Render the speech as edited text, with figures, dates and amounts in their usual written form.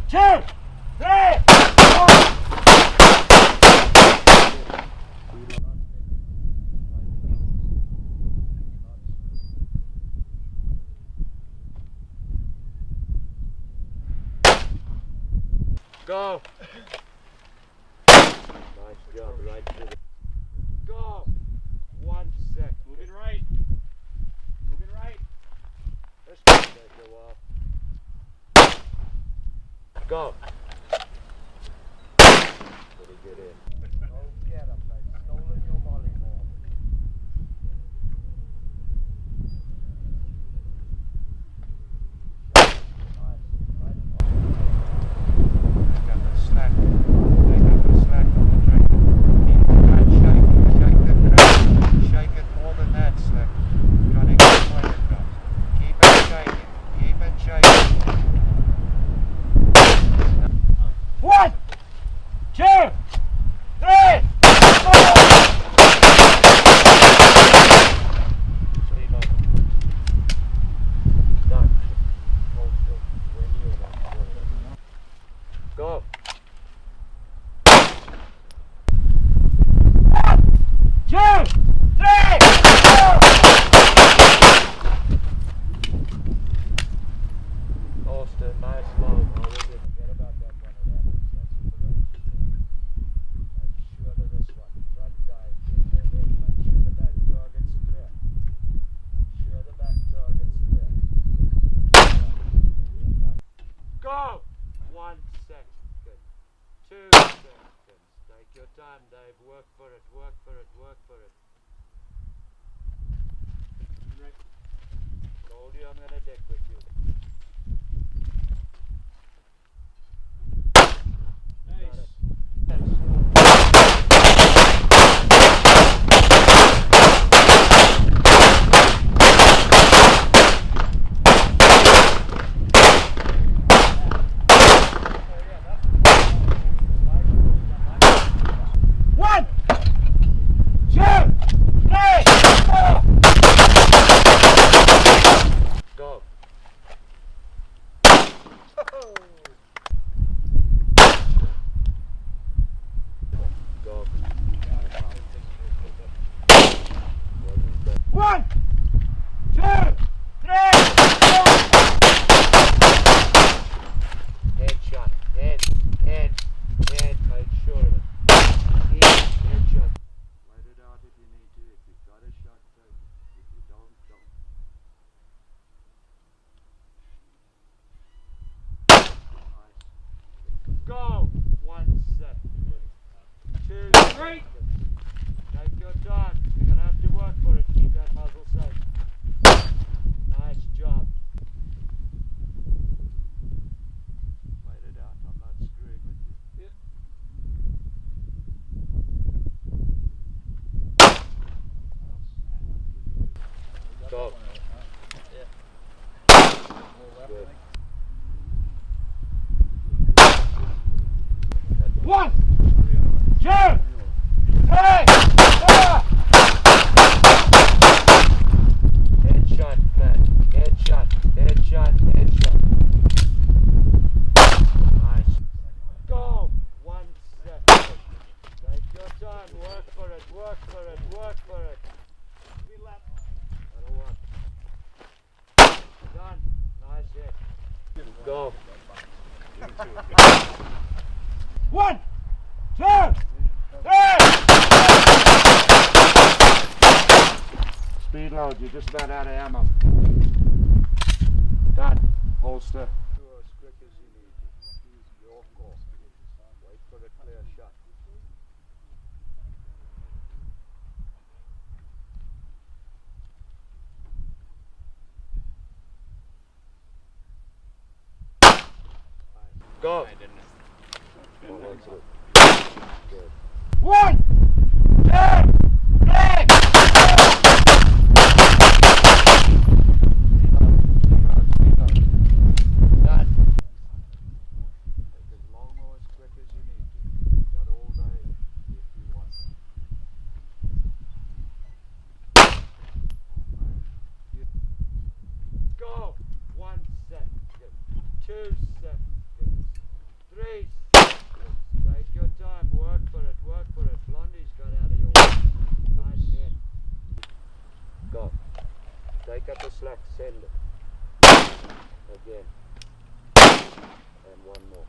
two, three, four. Go. Nice job, right to the... Go. 1 sec. Moving right. Moving right. This could take a while. Go. Pretty good in. Oh, get him. They've stolen your volleyball. One, two, three, four. Done. Go. One, two, three, four. Holster, nice load. Forget about that one. That's super right. Make sure of this one. Front guy, in there, make sure the back target's clear. Make sure the back target's clear. Go! 1 second. 2 seconds. Take your time, Dave. Work for it, work for it, work for it. Right. Told you I'm gonna deck with you. Nice. One, two, three, four. Go. Go. 1, 2, 3, 4. Headshot. Head. Make sure of it. Headshot. Let it out if you need to. If you've got a shot, take it. If you don't, don't. Nice. Go. 1 second. 2 Right. seconds. Take your time. You're gonna have to work for it. Keep that muzzle safe. Nice job. Wait it out. I'm not screwing with you. Yeah. Go. Good. 1, 2, 3, 4. Headshot, man. Headshot. Nice. Go. 1 second. Take your time. Work for it. That'll work. Done. Nice hit. Go. 1, 2, 3. Speed load. You're just about out of ammo. Done. Holster. Do as quick as you need. Your call. Wait for a clear shot. Go. Good. 1, 2, 3, 4. Done. Take as long or as quick as you need to. Got all day if you want. Go. 1 second. 2 seconds. pick up the slack, send it. Again. And one more.